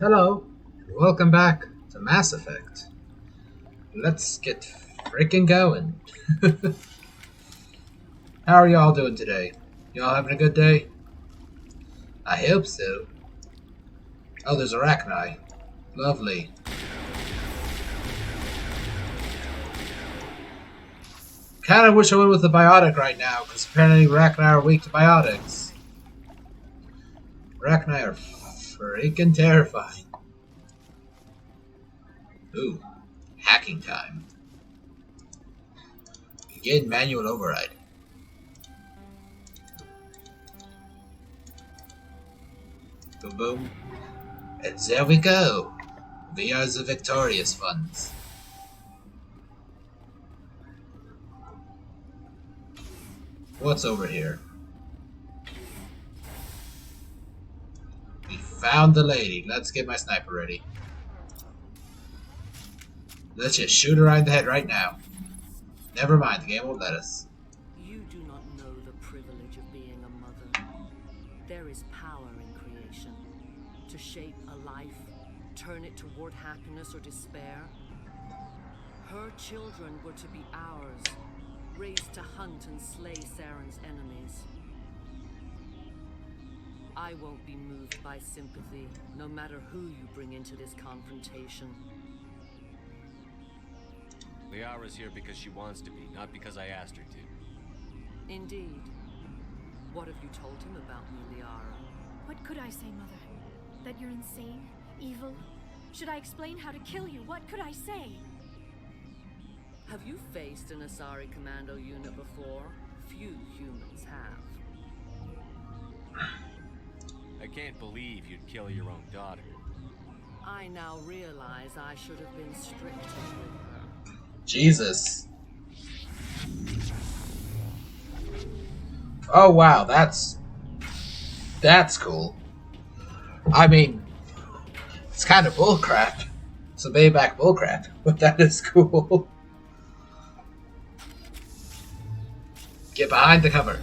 Hello, welcome back to Mass Effect. Let's get freaking going. How are y'all doing today? Y'all having a good day? I hope so. Oh, there's Arachni. Lovely. Kinda wish I went with the biotic right now, because apparently Arachni are weak to biotics. Arachni are freaking terrifying. Ooh, hacking time. Begin manual override. Boom boom. And there we go. We are the victorious ones. What's over here? We found the lady. Let's get my sniper ready. Let's just shoot her right in the head right now. Never mind, the game won't let us. You do not know the privilege of being a mother. There is power in creation. To shape a life, turn it toward happiness or despair. Her children were to be ours, raised to hunt and slay Saren's enemies. I won't be moved by sympathy, no matter who you bring into this confrontation. Liara's here because she wants to be, not because I asked her to. Indeed. What have you told him about me, Liara? What could I say, Mother? That you're insane? Evil? Should I explain how to kill you? What could I say? Have you faced an Asari commando unit before? Few humans have. I can't believe you'd kill your own daughter. I now realize I should have been stricter with her. Jesus. Oh wow, that's cool. I mean, it's kind of bullcrap. It's a Bayback bullcrap, but that is cool. Get behind the cover.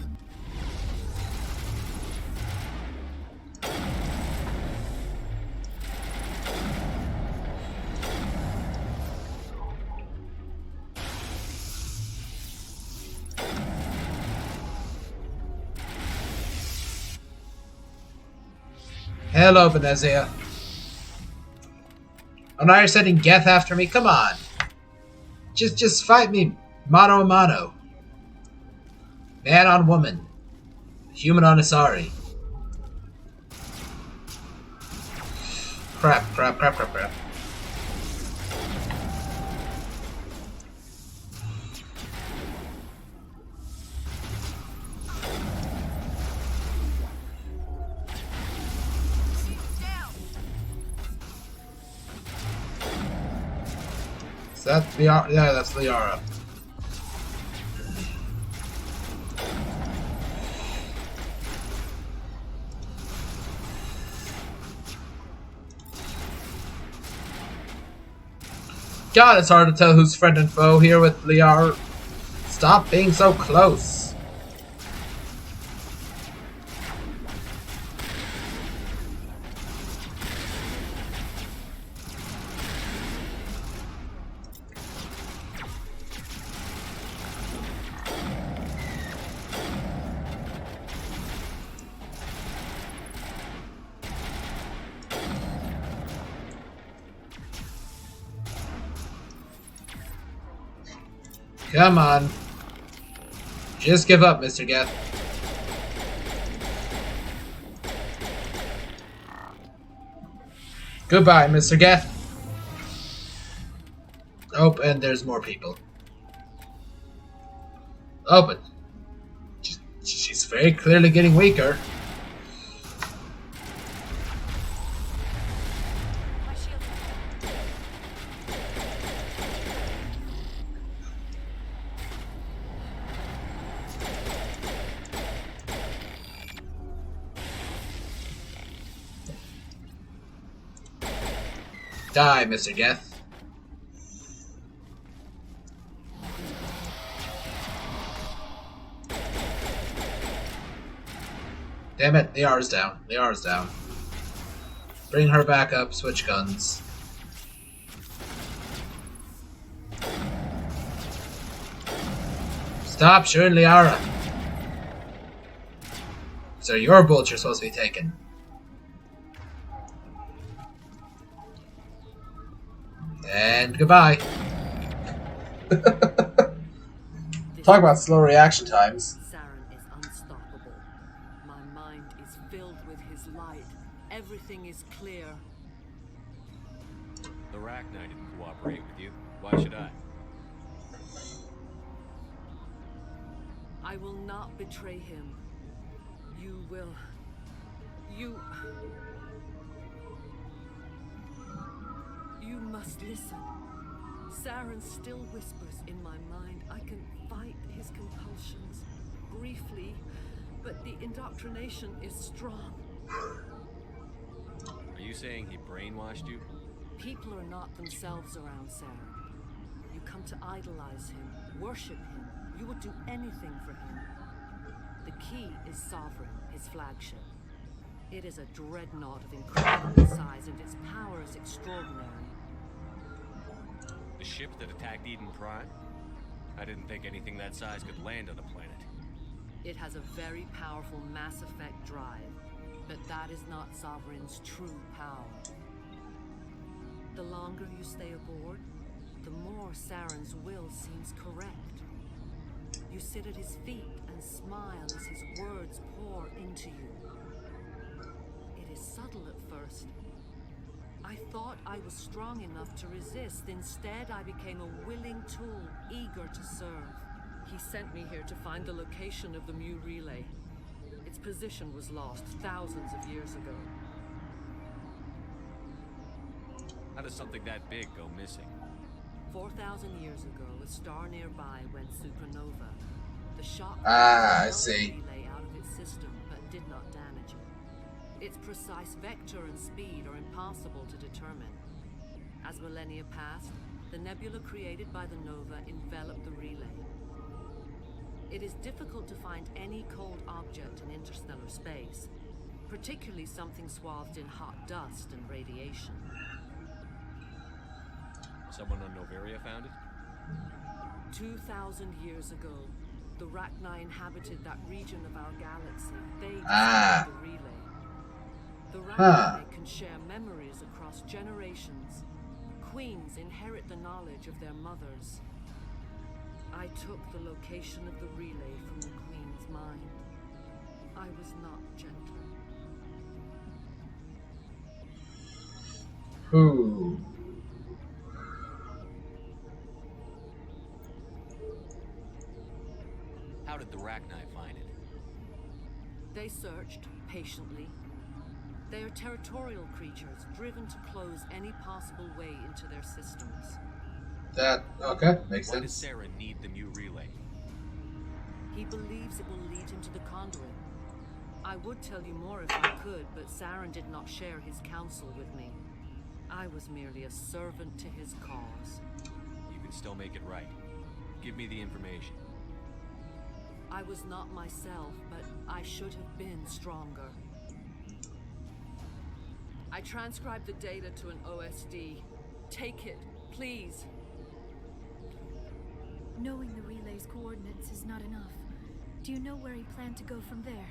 Hello, Benezia. Oh, now you're sending Geth after me? Come on. Just fight me mano a mano. Man on woman. Human on Asari. Crap. Is that Liara? Yeah, that's Liara. God, it's hard to tell who's friend and foe here with Liara. Stop being so close. Come on. Just give up, Mr. Geth. Goodbye, Mr. Geth. Oh, and there's more people. Oh, but she's very clearly getting weaker. My shield. Die, Mr. Geth. Damn it, the R's down. The R's down. Bring her back up, switch guns. Stop shooting Liara! So your bullets you're supposed to be taking. And goodbye. Talk about slow reaction times. Saren is unstoppable. My mind is filled with his light. Everything is clear. The Rachni didn't cooperate with you. Why should I? I will not betray him. You will... You must listen. Saren still whispers in my mind. I can fight his compulsions briefly, but the indoctrination is strong. Are you saying he brainwashed you? People are not themselves around Saren. You come to idolize him, worship him. You would do anything for him. The key is Sovereign, his flagship. It is a dreadnought of incredible size, and its power is extraordinary. The ship that attacked Eden Prime? I didn't think anything that size could land on the planet. It has a very powerful mass effect drive, but that is not Sovereign's true power. The longer you stay aboard, the more Saren's will seems correct. You sit at his feet and smile as his words pour into you. It is subtle at first. I thought I was strong enough to resist. Instead, I became a willing tool, eager to serve. He sent me here to find the location of the Mu relay. Its position was lost thousands of years ago. How does something that big go missing? 4,000 years ago, a star nearby went supernova. The shock I knocked see. the relay out of its system, but did not damage it. Its precise vector and speed are impossible to determine. As millennia passed, the nebula created by the nova enveloped the relay. It is difficult to find any cold object in interstellar space, particularly something swathed in hot dust and radiation. Someone on Noveria found it? 2,000 years ago, the Rachni inhabited that region of our galaxy. They Ah. designed the relay. The Rachni Huh. can share memories across generations. Queens inherit the knowledge of their mothers. I took the location of the relay from the Queen's mind. I was not gentle. Who? How did the Rachni find it? They searched patiently. They are territorial creatures, driven to close any possible way into their systems. That okay, makes Why does sense. Saren need the Mu relay? He believes it will lead him to the conduit. I would tell you more if I could, but Saren did not share his counsel with me. I was merely a servant to his cause. You can still make it right. Give me the information. I was not myself, but I should have been stronger. I transcribed the data to an OSD. Take it, please. Knowing the relay's coordinates is not enough. Do you know where he planned to go from there?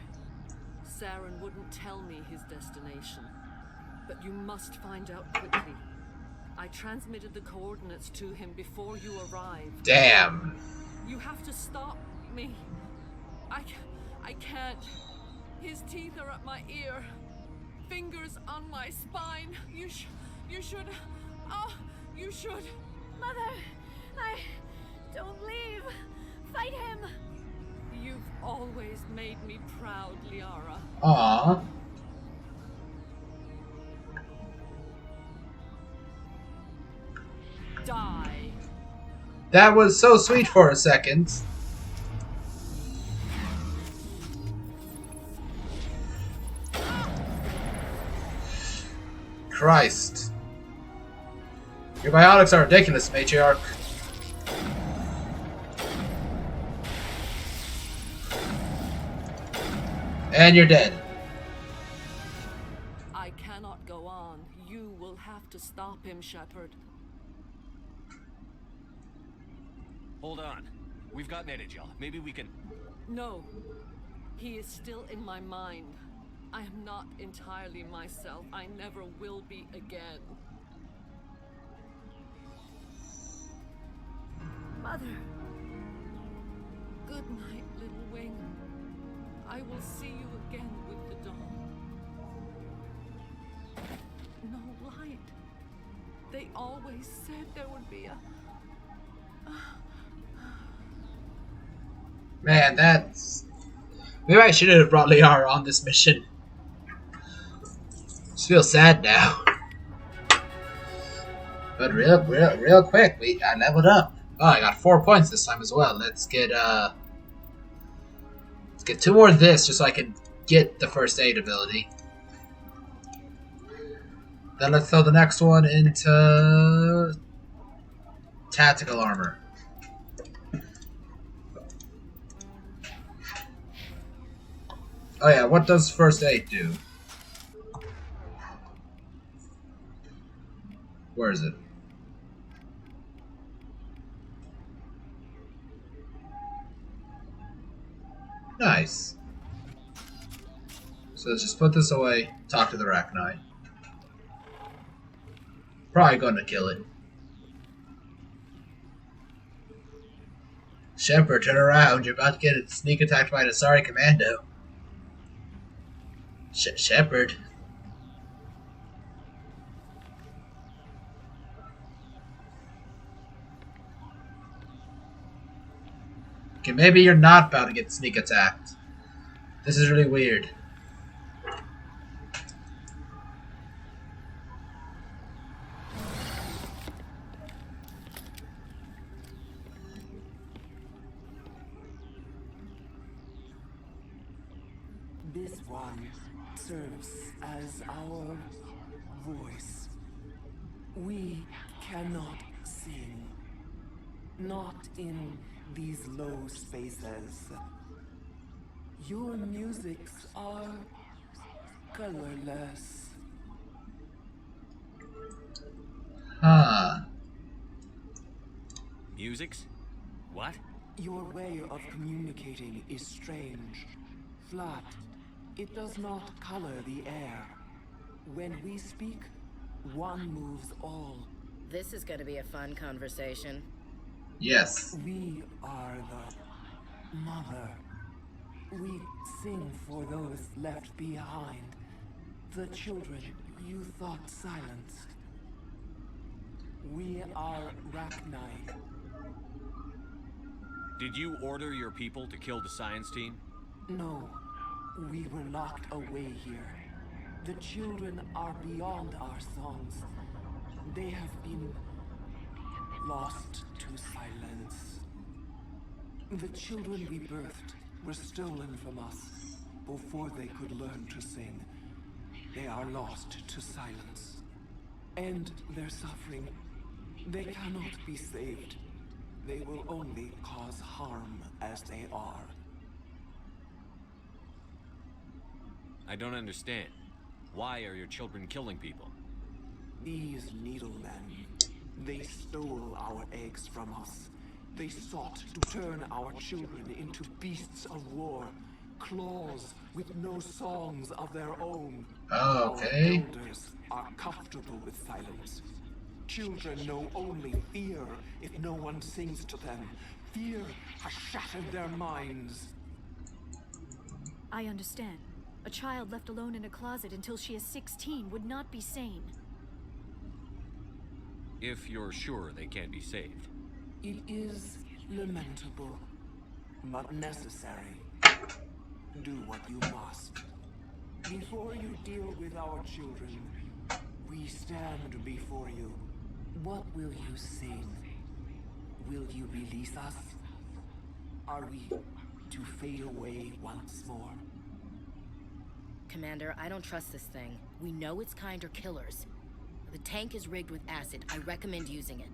Saren wouldn't tell me his destination, but you must find out quickly. I transmitted the coordinates to him before you arrived. Damn. You have to stop me. I can't. His teeth are at my ear. Fingers on my spine. You should. Oh, you should. Mother! Don't leave! Fight him! You've always made me proud, Liara. Aww. Die. That was so sweet for a second. Christ. Your biotics are ridiculous, matriarch. And you're dead. I cannot go on. have to stop him, Shepard. Hold on. We've got Metagel. Maybe we can... No. He is still in my mind. I am not entirely myself. I never will be again. Mother. Good night, little wing. I will see you again with the dawn. No light. They always said there would be a... Man, that's... Maybe I shouldn't have brought Liara on this mission. Just feel sad now. But real quick, I leveled up. Oh, I got 4 points this time as well. Let's get 2 more of this just so I can get the first aid ability. Then let's throw the next one into tactical armor. Oh yeah, what does first aid do? Where is it? Nice. So let's just put this away, talk to the Arachnite. Probably gonna kill it. Shepard, turn around. You're about to get sneak attacked by an Asari commando. Shepard. Okay, maybe you're not about to get sneak attacked. This is really weird. This one serves as our voice. We cannot sing. Not in these low spaces. Your musics are colorless. Huh. Musics? What? Your way of communicating is strange. Flat. It does not color the air. When we speak, one moves all. This is gonna be a fun conversation. Yes. We are the mother. We sing for those left behind. The children you thought silenced. We are Rachni. Did you order your people to kill the science team? No, we were locked away here. The children are beyond our songs. They have been lost to silence. The children we birthed were stolen from us before they could learn to sing. They are lost to silence. And their suffering, they cannot be saved. They will only cause harm as they are. I don't understand. Why are your children killing people? These needlemen, they stole our eggs from us. They sought to turn our children into beasts of war, claws with no songs of their own. Okay. Our elders are comfortable with silence. Children know only fear if no one sings to them. Fear has shattered their minds. I understand. A child left alone in a closet until she is 16 would not be sane. If you're sure they can't be saved. It is lamentable, but necessary. Do what you must. Before you deal with our children, we stand before you. What will you sing? Will you release us? Are we to fade away once more? Commander, I don't trust this thing. We know its kind are killers. The tank is rigged with acid. I recommend using it.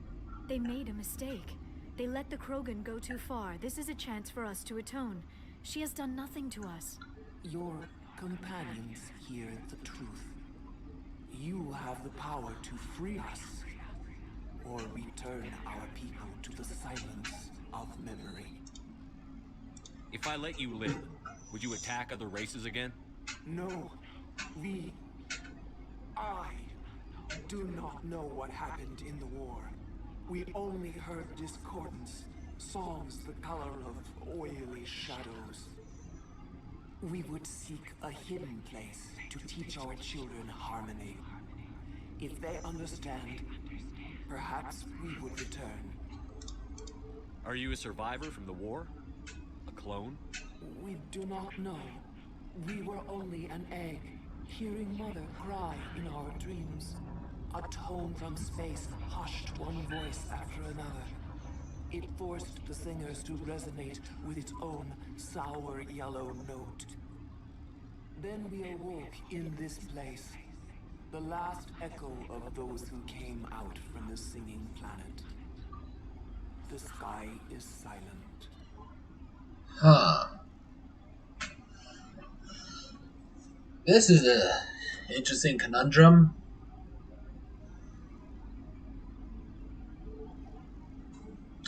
They made a mistake. They let the Krogan go too far. This is a chance for us to atone. She has done nothing to us. Your companions hear the truth. You have the power to free us, or return our people to the silence of memory. If I let you live, would you attack other races again? No, I do not know what happened in the war. We only heard discordance, songs the color of oily shadows. We would seek a hidden place to teach our children harmony. If they understand, perhaps we would return. Are you a survivor from the war? A clone? We do not know. We were only an egg, hearing Mother cry in our dreams. A tone from space hushed one voice after another. It forced the singers to resonate with its own sour yellow note. Then we awoke in this place, the last echo of those who came out from the singing planet. The sky is silent. Huh. This is a interesting conundrum.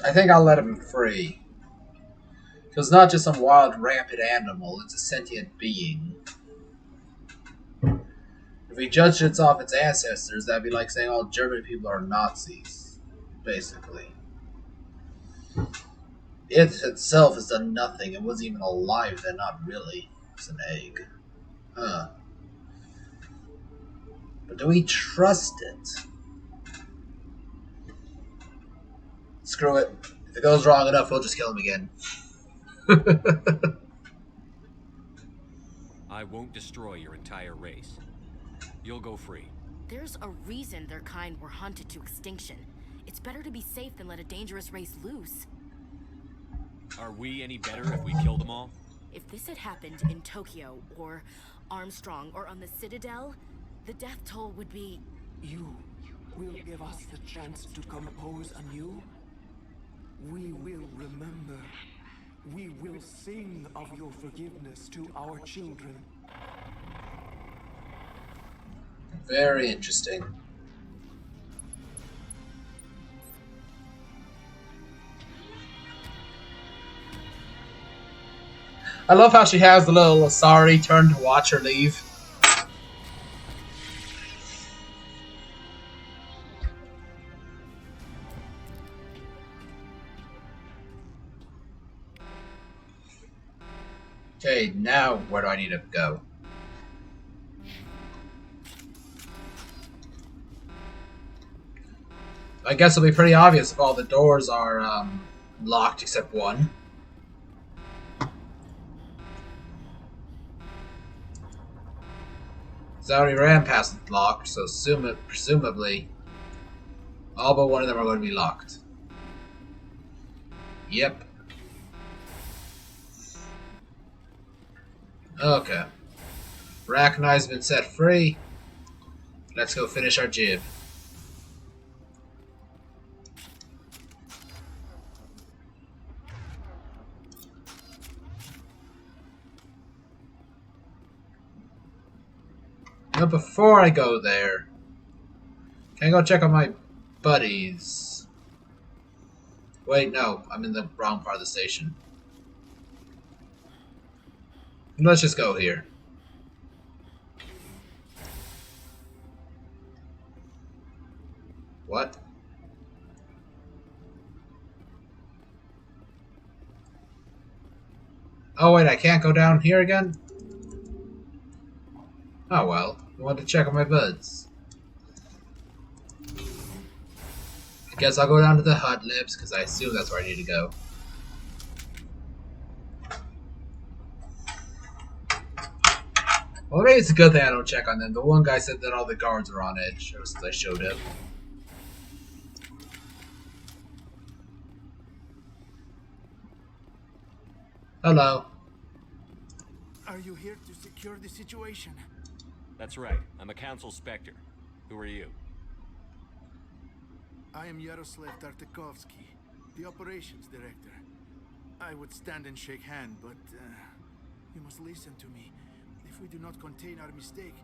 I think I'll let him free. Because it's not just some wild, rampant animal, it's a sentient being. If we judged it off its ancestors, that'd be like saying all German people are Nazis. Basically. It itself has done nothing. It wasn't even alive then, not really. It's an egg. Huh. But do we trust it? Screw it. If it goes wrong enough, we'll just kill him again. I won't destroy your entire race. You'll go free. There's a reason their kind were hunted to extinction. It's better to be safe than let a dangerous race loose. Are we any better if we kill them all? If this had happened in Tokyo, or Armstrong, or on the Citadel, the death toll would be... You will give us the chance to compose anew? We will remember. We will sing of your forgiveness to our children. Very interesting. I love how she has the little Asari turn to watch her leave. Okay, now where do I need to go? I guess it'll be pretty obvious if all the doors are locked except one. So I already ran past the lock, so presumably all but one of them are going to be locked. Yep. Okay. Rachni's been set free. Let's go finish our jib. Now before I go there, can I go check on my buddies? Wait, no, I'm in the wrong part of the station. Let's just go here. What? Oh wait, I can't go down here again? Oh well, I wanted to check on my buds. I guess I'll go down to the hut lips, because I assume that's where I need to go. Well, maybe it's a good thing I don't check on them. The one guy said that all the guards were on edge ever since I showed up. Hello. Are you here to secure the situation? That's right. I'm a council specter. Who are you? I am Yaroslav Tartakovsky, the operations director. I would stand and shake hand, but you must listen to me. If we do not contain our mistake,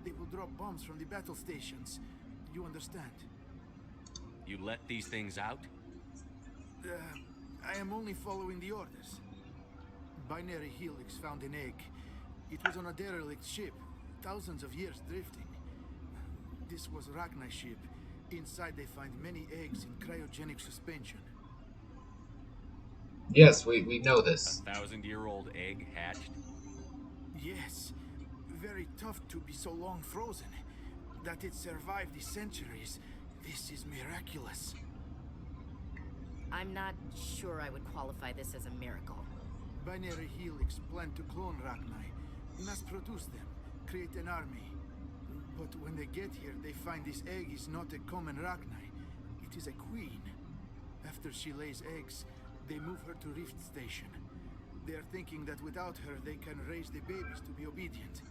They will drop bombs from the battle stations. You understand? You let these things out? I am only following the orders. Binary Helix found an egg. It was on a derelict ship, thousands of years drifting. This was Rachni's ship. Inside they find many eggs in cryogenic suspension. Yes, we know this. 1,000-year-old egg hatched? Yes, very tough to be so long frozen. That it survived the centuries, this is miraculous. I'm not sure I would qualify this as a miracle. Binary Helix planned to clone Rachni, mass produce them, create an army. But when they get here, they find this egg is not a common Rachni. It is a queen. After she lays eggs, they move her to Rift Station. They are thinking that without her, they can raise the babies to be obedient.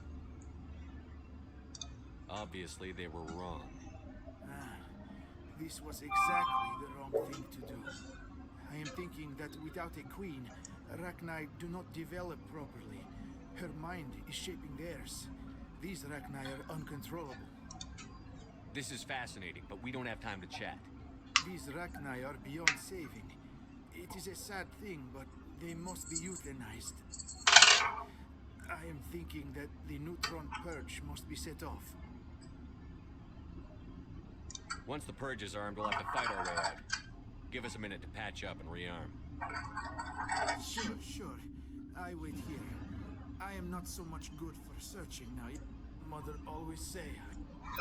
Obviously, they were wrong. This was exactly the wrong thing to do. I am thinking that without a queen, Rachni do not develop properly. Her mind is shaping theirs. These Rachni are uncontrollable. This is fascinating, but we don't have time to chat. These Rachni are beyond saving. It is a sad thing, but they must be euthanized. I am thinking that the neutron purge must be set off. Once the purge is armed, we'll have to fight our way out. Give us a minute to patch up and rearm. Sure. I wait here. I am not so much good for searching now. Mother always say.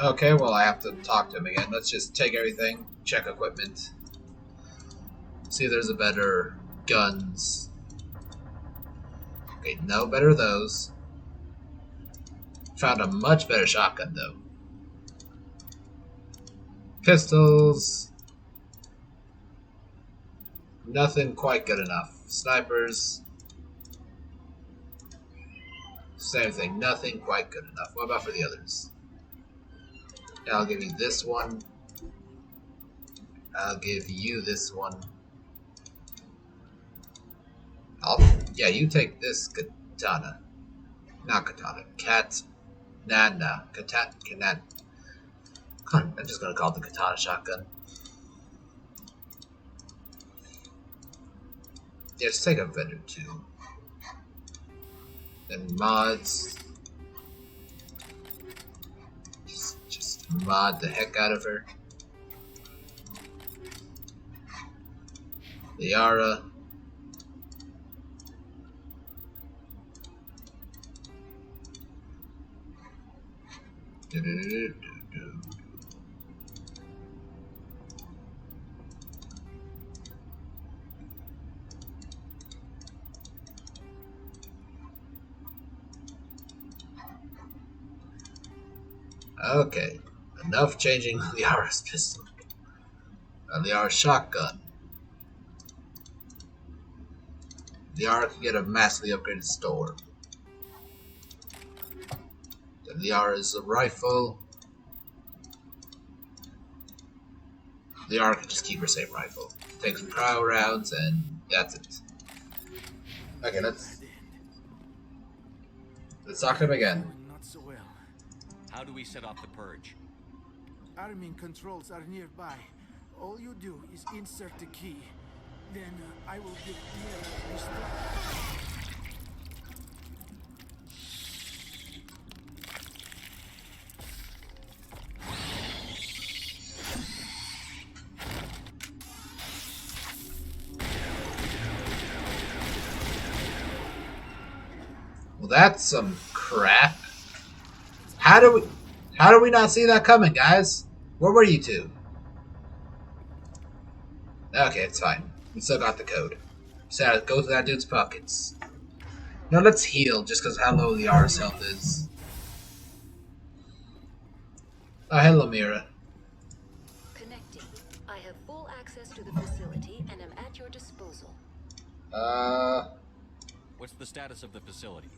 Okay, well I have to talk to him again. Let's just take everything, check equipment, see if there's a better guns. Okay, no better those. Found a much better shotgun though. Pistols. Nothing quite good enough. Snipers. Same thing, nothing quite good enough. What about for the others? I'll give you this one. I'll give you this one. Yeah, you take this katana. Not katana. Katana. Katana. I'm just gonna call it the katana shotgun. Yeah, just take a vendor too. Then mods. Just mod the heck out of her. Liara. Okay, enough changing Liara's pistol. Liara's shotgun. Liara can get a massively upgraded storm. Then Liara's rifle. Liara can just keep her same rifle. Take some cryo rounds and that's it. Okay, let's talk to him again. Not so well. How do we set off the purge? Arming controls are nearby. All you do is insert the key. Then I will give Liara this one. Well, that's some crap. How do we not see that coming, guys? Where were you two? Okay, it's fine. We still got the code. So go to that dude's pockets. No, let's heal just because how low the R's health is. Oh, hello, Mira. Connecting. I have full access to the facility and am at your disposal. What's the status of the facility?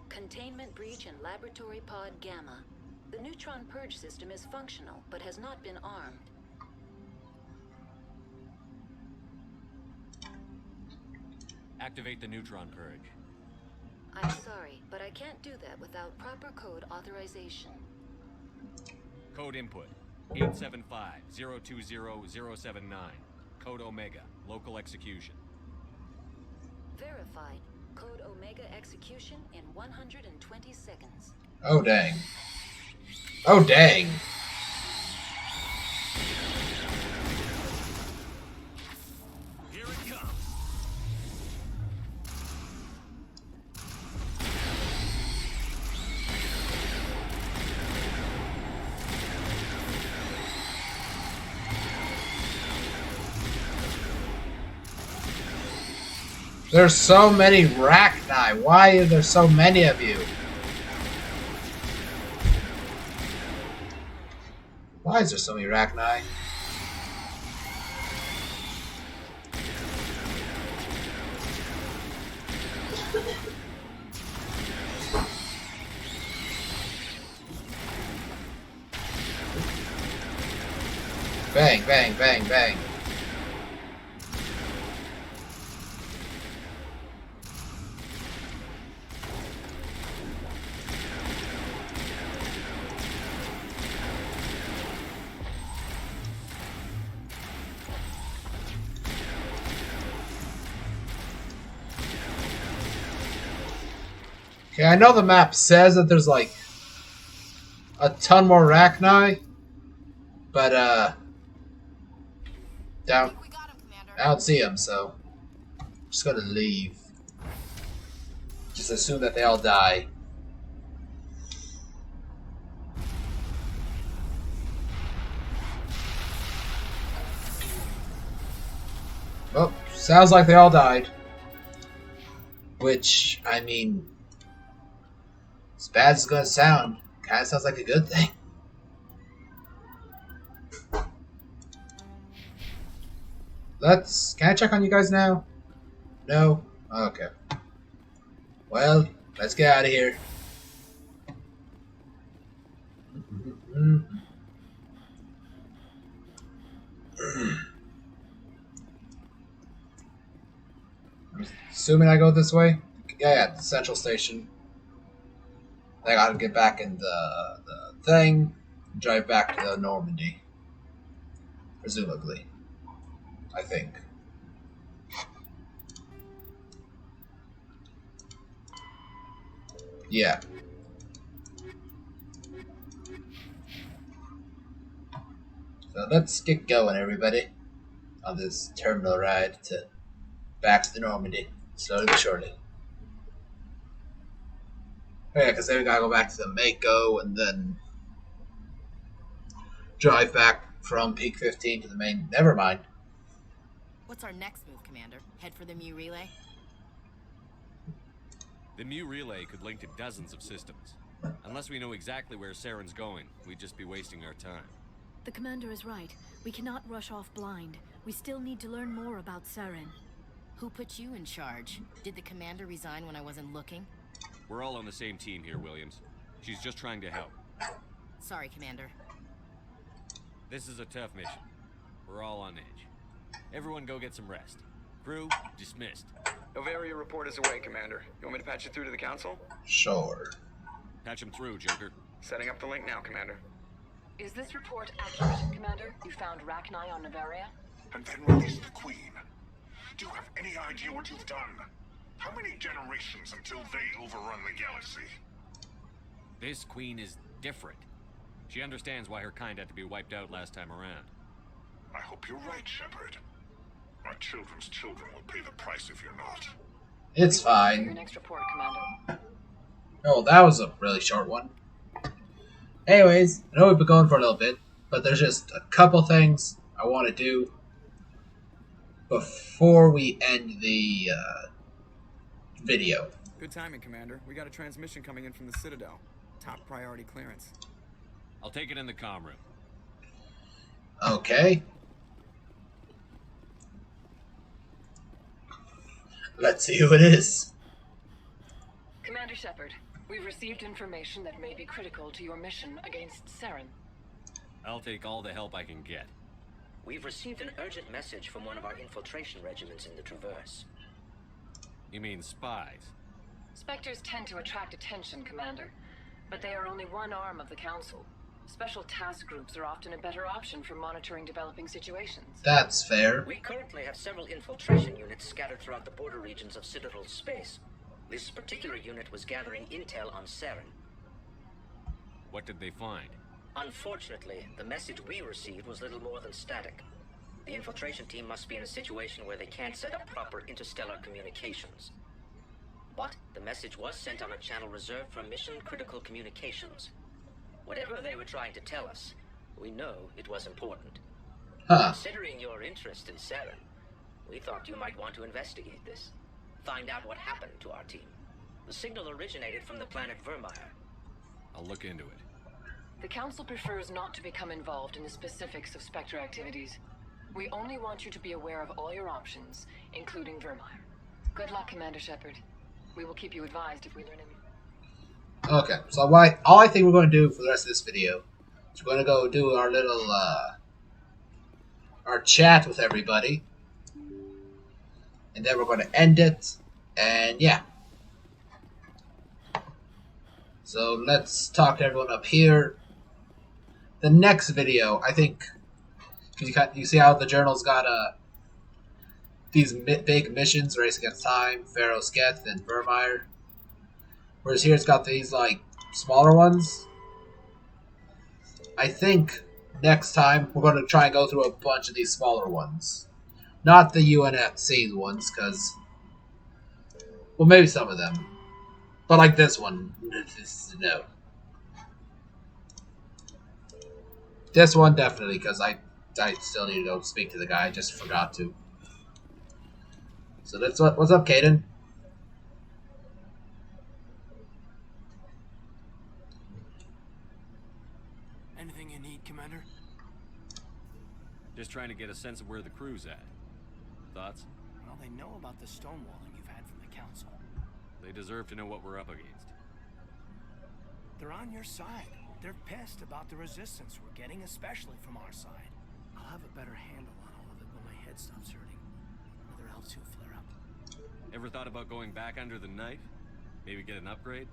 Containment breach in Laboratory Pod Gamma. The neutron purge system is functional, but has not been armed. Activate the neutron purge. I'm sorry, but I can't do that without proper code authorization. Code input 875-020-079. Code Omega. Local execution. Verified. Code Omega execution in 120 seconds. Oh dang. Oh dang. Here it comes. There's so many Rachni. Why are there so many of you? Why is there so many Rachni? Bang, bang, bang, bang. Okay, I know the map says that there's like a ton more Rachni, but I don't see them, so I'm just gonna leave. Just assume that they all die. Oh, sounds like they all died. Which, I mean, as bad as it's gonna sound, kinda sounds like a good thing. Can I check on you guys now? No? Okay. Well, let's get out of here. I'm assuming I go this way? Yeah, the central station. I gotta get back in the thing, drive back to Normandy. Presumably. I think. Yeah. So let's get going, everybody, on this terminal ride back to the Normandy, slowly but surely. Oh, yeah, because then we gotta go back to the Mako and then drive back from Peak 15 to the main. Never mind. What's our next move, Commander? Head for the Mu relay? The Mu relay could link to dozens of systems. Unless we know exactly where Saren's going, we'd just be wasting our time. The commander is right. We cannot rush off blind. We still need to learn more about Saren. Who put you in charge? Did the commander resign when I wasn't looking? We're all on the same team here, Williams. She's just trying to help. Sorry, Commander. This is a tough mission. We're all on edge. Everyone go get some rest. Crew, dismissed. Novaria report is away, Commander. You want me to patch you through to the Council? Sure. Patch him through, Joker. Setting up the link now, Commander. Is this report accurate, Commander? You found Rachni on Novaria? And then released the Queen. Do you have any idea what you've done? How many generations until they overrun the galaxy? This Queen is different. She understands why her kind had to be wiped out last time around. I hope you're right, Shepard. Our children's children will pay the price if you're not. It's Your fine. next report, Commander. Oh, that was a really short one. Anyways, I know we've been going for a little bit, but there's just a couple things I want to do before we end the video. Good timing, Commander. We got a transmission coming in from the Citadel. Top priority clearance. I'll take it in the comm room. Okay. Let's see who it is. Commander Shepard, we've received information that may be critical to your mission against Saren. I'll take all the help I can get. We've received an urgent message from one of our infiltration regiments in the Traverse. You mean spies? Spectres tend to attract attention, Commander, but they are only one arm of the Council. Special task groups are often a better option for monitoring developing situations. That's fair. We currently have several infiltration units scattered throughout the border regions of Citadel's space. This particular unit was gathering intel on Saren. What did they find? Unfortunately, the message we received was little more than static. The infiltration team must be in a situation where they can't set up proper interstellar communications. But the message was sent on a channel reserved for mission-critical communications. Whatever they were trying to tell us, we know it was important. Huh. Considering your interest in Saren, we thought you might want to investigate this. Find out what happened to our team. The signal originated from the planet Vermeer. I'll look into it. The Council prefers not to become involved in the specifics of Spectre activities. We only want you to be aware of all your options, including Vermeer. Good luck, Commander Shepard. We will keep you advised if we learn anything. Okay, so all I think we're going to do for the rest of this video is we're going to go do our little, our chat with everybody. And then we're going to end it, and yeah. So let's talk to everyone up here. The next video, I think, you see how the journal's got these big missions, Race Against Time, Pharaoh Sketh, and Vermeer. Whereas here it's got these, like, smaller ones. I think next time we're going to try and go through a bunch of these smaller ones. Not the UNSC ones, because... well, maybe some of them. But like this one, no. This one definitely, because I still need to go speak to the guy. I just forgot to. So that's what's up, Caden? Anything you need, Commander? Just trying to get a sense of where the crew's at. Thoughts? Well, they know about the stonewalling you've had from the Council. They deserve to know what we're up against. They're on your side. They're pissed about the resistance we're getting, especially from our side. I'll have a better handle on all of it when my head stops hurting. Another L2 flare-up. Ever thought about going back under the knife? Maybe get an upgrade?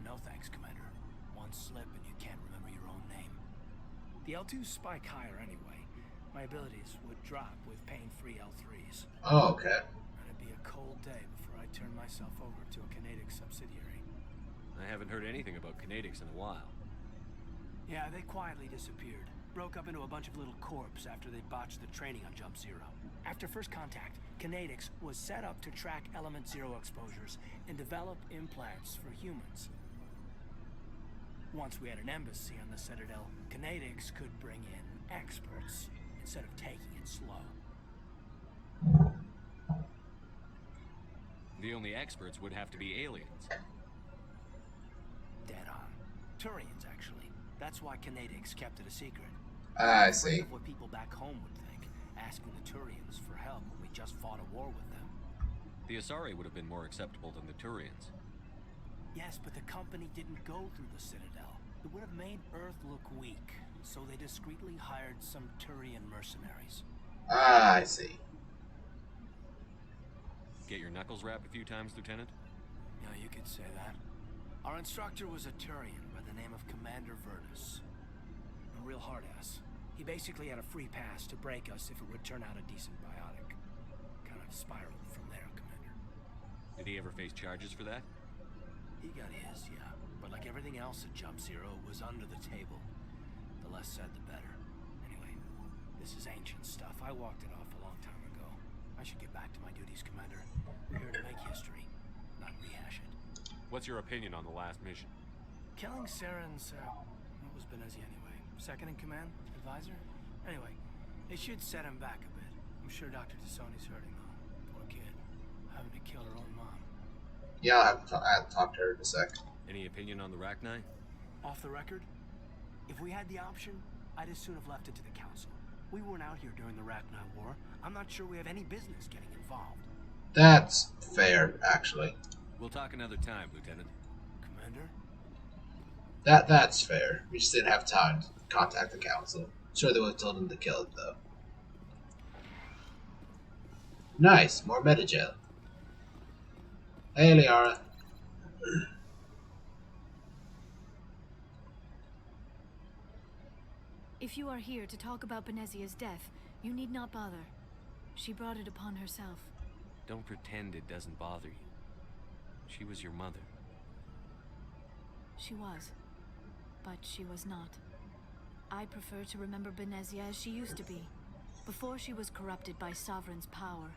No thanks, Commander. One slip and you can't remember your own name. The L2s spike higher anyway. My abilities would drop with pain-free L3s. Oh, okay. And it'd be a cold day before I turn myself over to a Canadix subsidiary. I haven't heard anything about Canadix in a while. Yeah, they quietly disappeared. Broke up into a bunch of little corps after they botched the training on Jump Zero. After first contact, Canadix was set up to track Element Zero exposures and develop implants for humans. Once we had an embassy on the Citadel, Canadix could bring in experts instead of taking it slow. The only experts would have to be aliens. Dead on. Turians, actually. That's why Canadix kept it a secret. I see. Of what people back home would think, asking the Turians for help when we just fought a war with them. The Asari would have been more acceptable than the Turians. Yes, but the company didn't go through the Citadel. It would have made Earth look weak, so they discreetly hired some Turian mercenaries. I see. Get your knuckles rapped a few times, Lieutenant? Yeah, you could say that. Our instructor was a Turian by the name of Commander Virtus. A real hard-ass. He basically had a free pass to break us if it would turn out a decent biotic. Kind of spiraled from there, Commander. Did he ever face charges for that? He got his, yeah. But like everything else at Jump Zero, it was under the table. The less said, the better. Anyway, this is ancient stuff. I walked it off a long time ago. I should get back to my duties, Commander. We're here to make history, not rehash it. What's your opinion on the last mission? Killing Saren's, what was Benezi anyway? Second in command? Advisor? Anyway, it should set him back a bit. I'm sure Dr. Tassoni's hurting, though. Poor kid. Having to kill her own mom. Yeah, I'll have to talk to her in a sec. Any opinion on the Rachni? Off the record? If we had the option, I'd as soon have left it to the Council. We weren't out here during the Rachni War. I'm not sure we have any business getting involved. That's fair, actually. We'll talk another time, Lieutenant. Commander? That's fair. We just didn't have time to contact the Council. Sure, they would have told him to kill it, though. Nice, more metagel. Hey, Liara. If you are here to talk about Benezia's death, you need not bother. She brought it upon herself. Don't pretend it doesn't bother you. She was your mother. She was. But she was not. I prefer to remember Benezia as she used to be, before she was corrupted by Sovereign's power.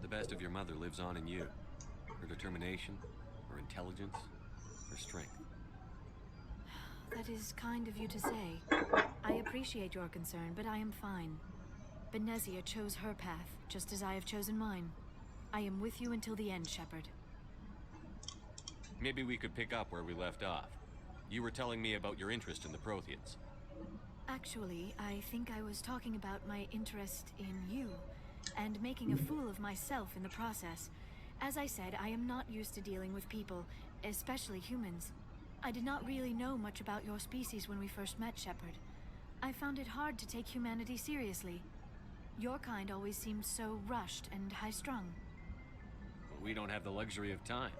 The best of your mother lives on in you. Her determination, her intelligence, her strength. That is kind of you to say. I appreciate your concern, but I am fine. Benezia chose her path, just as I have chosen mine. I am with you until the end, Shepard. Maybe we could pick up where we left off. You were telling me about your interest in the Protheans. Actually, I think I was talking about my interest in you, and making a fool of myself in the process. As I said, I am not used to dealing with people, especially humans. I did not really know much about your species when we first met, Shepard. I found it hard to take humanity seriously. Your kind always seemed so rushed and high-strung. But we don't have the luxury of time.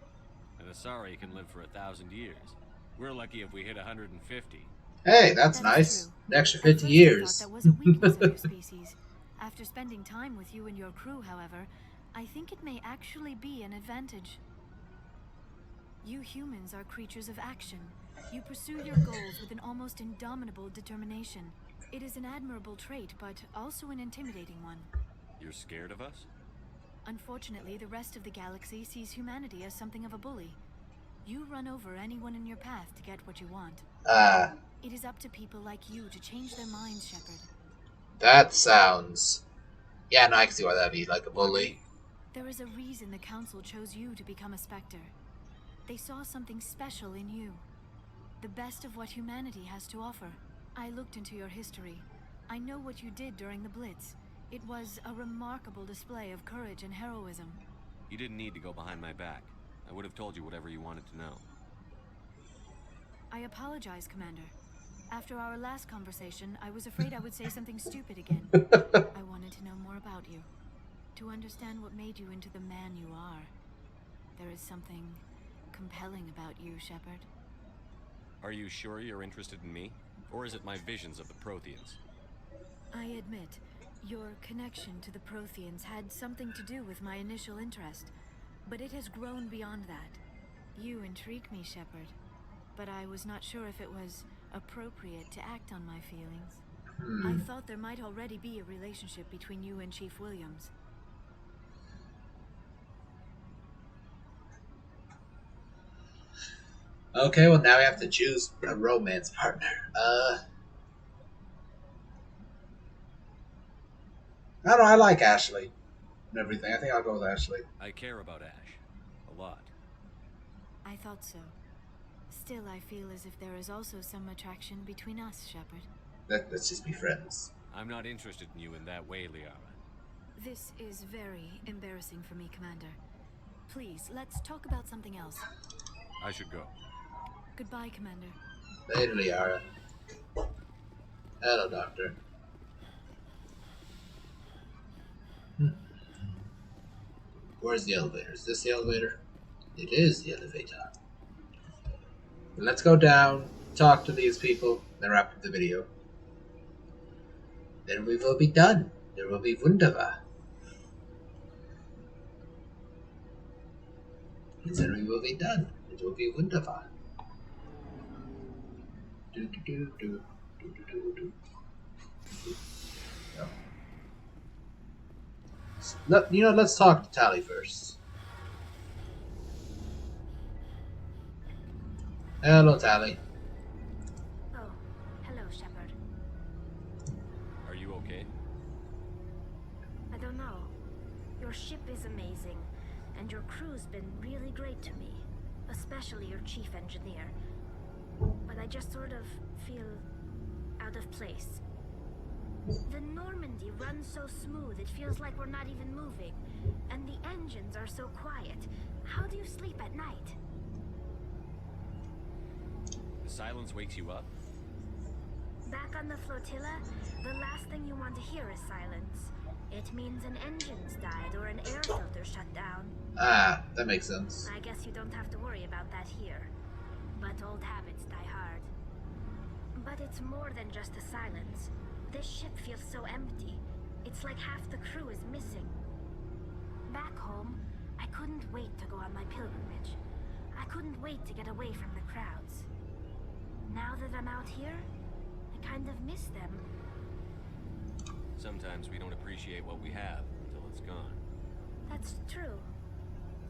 An Asari can live for 1,000 years. We're lucky if we hit 150. Hey, that's nice. An extra 50 years. That was a weakness of your species. After spending time with you and your crew, however, I think it may actually be an advantage. You humans are creatures of action. You pursue your goals with an almost indomitable determination. It is an admirable trait, but also an intimidating one. You're scared of us? Unfortunately, the rest of the galaxy sees humanity as something of a bully. You run over anyone in your path to get what you want. It is up to people like you to change their minds, Shepard. That sounds... Yeah, no, I can see why that'd be like a bully. There is a reason the Council chose you to become a Spectre. They saw something special in you. The best of what humanity has to offer. I looked into your history. I know what you did during the Blitz. It was a remarkable display of courage and heroism. You didn't need to go behind my back. I would have told you whatever you wanted to know. I apologize, Commander. After our last conversation, I was afraid I would say something stupid again. I wanted to know more about you. To understand what made you into the man you are. There is something compelling about you, Shepard. Are you sure you're interested in me? Or is it my visions of the Protheans? I admit, your connection to the Protheans had something to do with my initial interest. But it has grown beyond that. You intrigue me, Shepard. But I was not sure if it was appropriate to act on my feelings. I thought there might already be a relationship between you and Chief Williams. Okay, well now we have to choose a romance partner. I don't know, I like Ashley and everything. I think I'll go with Ashley. I care about Ash. A lot. I thought so. Still, I feel as if there is also some attraction between us, Shepard. Let's just be friends. I'm not interested in you in that way, Liara. This is very embarrassing for me, Commander. Please, let's talk about something else. I should go. Goodbye, Commander. Later, Liara. Hello, Doctor. Where's the elevator? Is this the elevator? It is the elevator. Let's go down, talk to these people, then wrap up the video. Then we will be done. There will be wunderbar. Then we will be done. It will be wunderbar. Do do do do do do do do. No. Let's talk to Tali first. Hello, Tali. Oh, hello, Shepard. Are you okay? I don't know. Your ship is amazing, and your crew's been really great to me, especially your chief engineer. But I just sort of feel out of place. The Normandy runs so smooth, it feels like we're not even moving. And the engines are so quiet. How do you sleep at night? The silence wakes you up? Back on the flotilla, the last thing you want to hear is silence. It means an engine's died or an air filter shut down. Ah, that makes sense. I guess you don't have to worry about that here. But old habits die hard. But it's more than just the silence. This ship feels so empty. It's like half the crew is missing. Back home, I couldn't wait to go on my pilgrimage. I couldn't wait to get away from the crowds. Now that I'm out here, I kind of miss them. Sometimes we don't appreciate what we have until it's gone. That's true.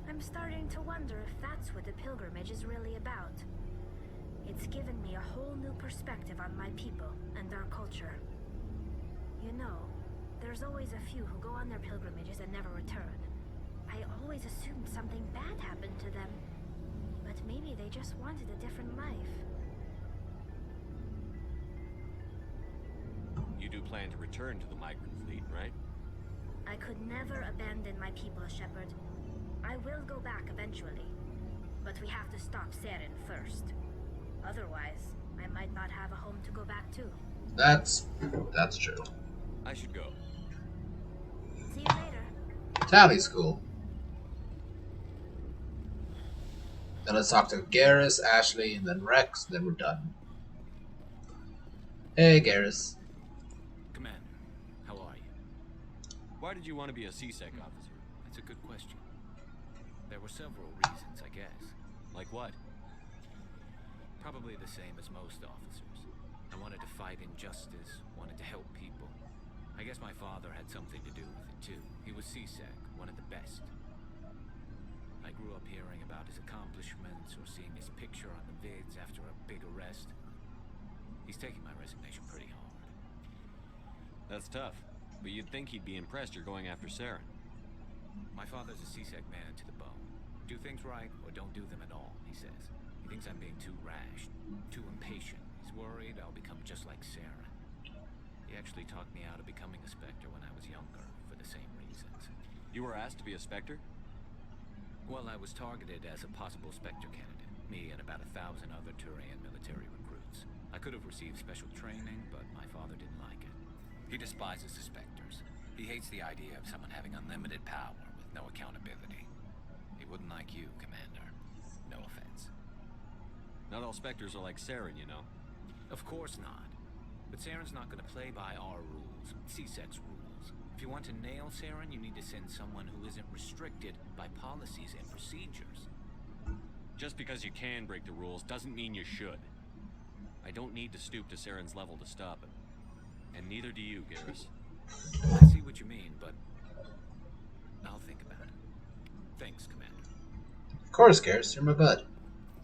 I'm starting to wonder if that's what the pilgrimage is really about. It's given me a whole new perspective on my people and our culture. You know, there's always a few who go on their pilgrimages and never return. I always assumed something bad happened to them. But maybe they just wanted a different life. You do plan to return to the migrant fleet, right? I could never abandon my people, Shepard. I will go back eventually. But we have to stop Saren first. Otherwise, I might not have a home to go back to. That's true. I should go. See you later. Tally school. Then let's talk to Garrus, Ashley, and then Rex, and then we're done. Hey, Garrus. Commander, how are you? Why did you want to be a C-Sec officer? That's a good question. There were several reasons, I guess. Like what? Probably the same as most officers. I wanted to fight injustice, wanted to help people. I guess my father had something to do with it too. He was C-Sec, one of the best. I grew up hearing about his accomplishments or seeing his picture on the vids after a big arrest. He's taking my resignation pretty hard. That's tough, but you'd think he'd be impressed you're going after Saren. My father's a C-Sec man to the bone. Do things right or don't do them at all, he says. He thinks I'm being too rash, too impatient. He's worried I'll become just like Saren. He actually talked me out of becoming a Spectre when I was younger, for the same reasons. You were asked to be a Spectre? Well, I was targeted as a possible Spectre candidate. Me and about 1,000 other Turian military recruits. I could have received special training, but my father didn't like it. He despises the Spectres. He hates the idea of someone having unlimited power with no accountability. He wouldn't like you, Commander. No offense. Not all Spectres are like Saren, you know. Of course not. But Saren's not going to play by our rules, C-Sec's rules. If you want to nail Saren, you need to send someone who isn't restricted by policies and procedures. Just because you can break the rules doesn't mean you should. I don't need to stoop to Saren's level to stop him. And neither do you, Garrus. I see what you mean, but I'll think about it. Thanks, Commander. Of course, Garrus, you're my bud.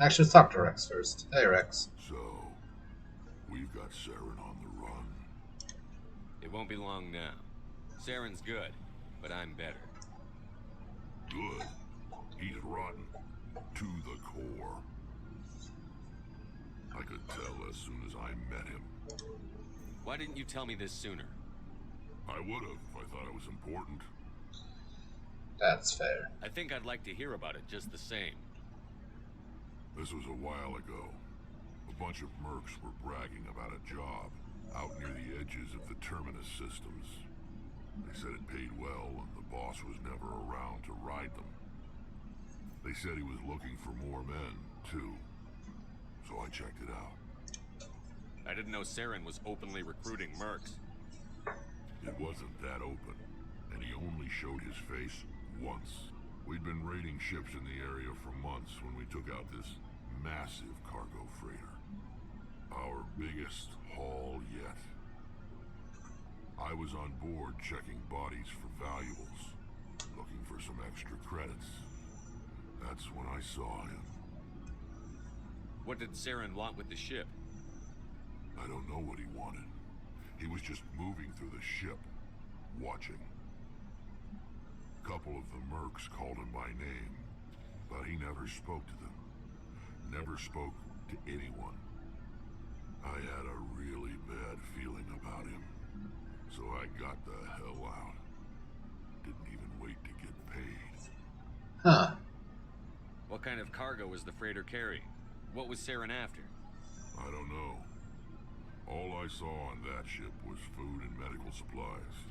Actually, let's talk to Rex first. Hey, Rex. So, we've got Saren on the run. It won't be long now. Saren's good, but I'm better. Good? He's rotten. To the core. I could tell as soon as I met him. Why didn't you tell me this sooner? I would have if I thought it was important. That's fair. I think I'd like to hear about it just the same. This was a while ago. A bunch of mercs were bragging about a job out near the edges of the Terminus systems. They said it paid well and the boss was never around to ride them. They said he was looking for more men, too. So I checked it out. I didn't know Saren was openly recruiting mercs. It wasn't that open, and he only showed his face once. We'd been raiding ships in the area for months when we took out this massive cargo freighter. Our biggest haul yet. I was on board checking bodies for valuables, looking for some extra credits. That's when I saw him. What did Saren want with the ship? I don't know what he wanted. He was just moving through the ship, watching. A couple of the mercs called him by name, but he never spoke to them. Never spoke to anyone. I had a really bad feeling about him, so I got the hell out. Didn't even wait to get paid. Huh. What kind of cargo was the freighter carrying? What was Saren after? I don't know. All I saw on that ship was food and medical supplies.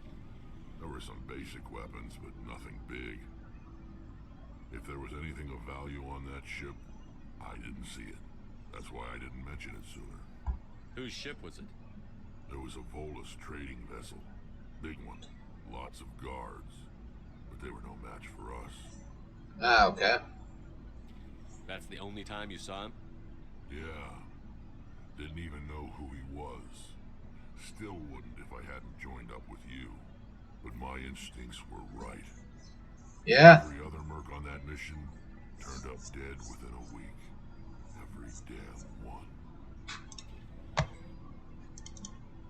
There were some basic weapons, but nothing big. If there was anything of value on that ship, I didn't see it. That's why I didn't mention it sooner. Whose ship was it? There was a Volus trading vessel. Big one. Lots of guards. But they were no match for us. Ah, okay. That's the only time you saw him? Yeah. Didn't even know who he was. Still wouldn't if I hadn't joined up with you. But my instincts were right. Yeah. Every other merc on that mission turned up dead within a week. Every damn one.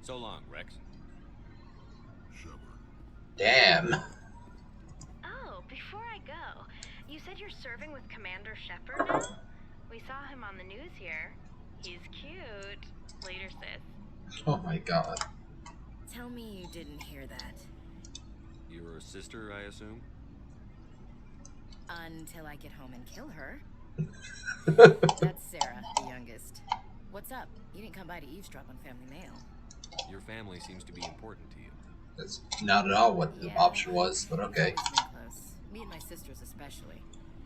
So long, Rex. Shepard. Damn. Oh, before I go, you said you're serving with Commander Shepard now? We saw him on the news here. He's cute. Later, sis. Oh my god. Tell me you didn't hear that. Your sister, I assume? Until I get home and kill her. That's Sarah, the youngest. What's up? You didn't come by to eavesdrop on family mail. Your family seems to be important to you. That's not at all what the option was, but okay. It's always been close. Me and my sisters especially.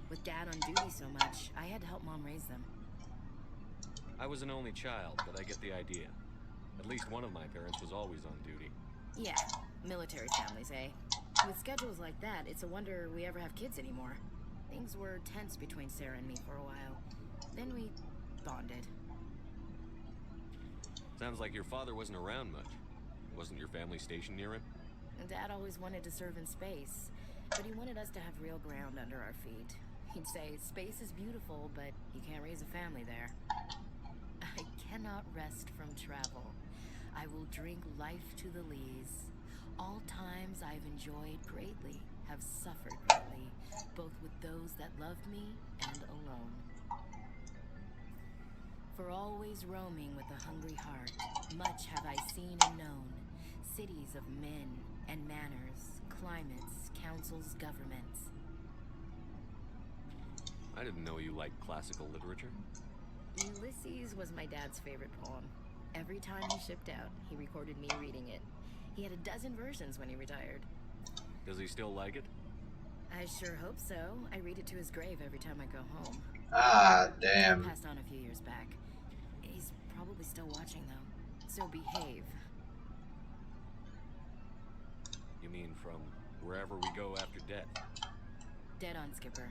With Dad on duty so much, I had to help Mom raise them. I was an only child, but I get the idea. At least one of my parents was always on duty. Yeah, military families, eh? With schedules like that, it's a wonder we ever have kids anymore. Things were tense between Sarah and me for a while. Then we bonded. Sounds like your father wasn't around much. Wasn't your family stationed near him? And Dad always wanted to serve in space, but he wanted us to have real ground under our feet. He'd say, space is beautiful, but you can't raise a family there. I cannot rest from travel. I will drink life to the lees. All times I've enjoyed greatly, have suffered greatly, both with those that loved me and alone. For always roaming with a hungry heart, much have I seen and known. Cities of men and manners, climates, councils, governments. I didn't know you liked classical literature. Ulysses was my dad's favorite poem. Every time he shipped out, he recorded me reading it. He had a dozen versions when he retired. Does he still like it? I sure hope so. I read it to his grave every time I go home. Ah, damn. He passed on a few years back. He's probably still watching, though. So behave. You mean from wherever we go after death? Dead on, Skipper.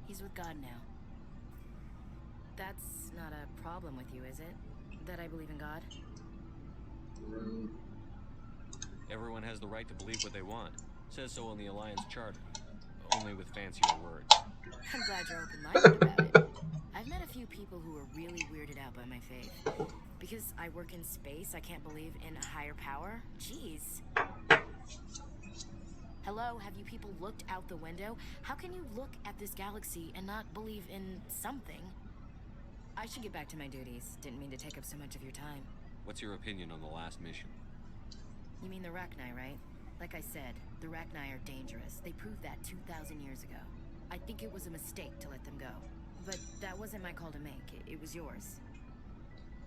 He's with God now. That's not a problem with you, is it? That I believe in God? Everyone has the right to believe what they want. Says so in the Alliance Charter. Only with fancier words. I'm glad you're open-minded about it. I've met a few people who are really weirded out by my faith. Because I work in space, I can't believe in a higher power? Jeez. Hello, have you people looked out the window? How can you look at this galaxy and not believe in something? I should get back to my duties. Didn't mean to take up so much of your time. What's your opinion on the last mission? You mean the Rachni, right? Like I said, the Rachni are dangerous. They proved that 2,000 years ago. I think it was a mistake to let them go. But that wasn't my call to make. It was yours.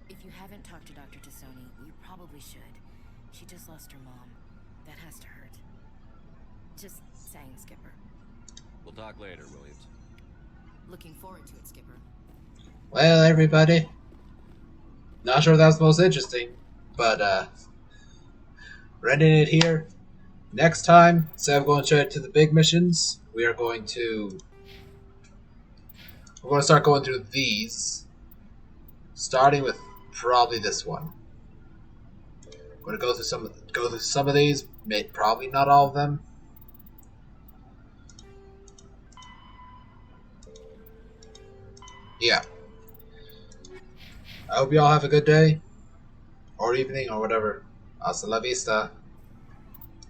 If you haven't talked to Dr. Tassoni, you probably should. She just lost her mom. That has to hurt. Just saying, Skipper. We'll talk later, Williams. Looking forward to it, Skipper. Well, everybody. Not sure that was the most interesting, but we're ending it here. Next time, instead of going straight to the big missions, we're going to start going through these, starting with probably this one. I'm going to go through some of these, probably not all of them. Yeah. I hope you all have a good day, or evening, or whatever. Hasta la vista.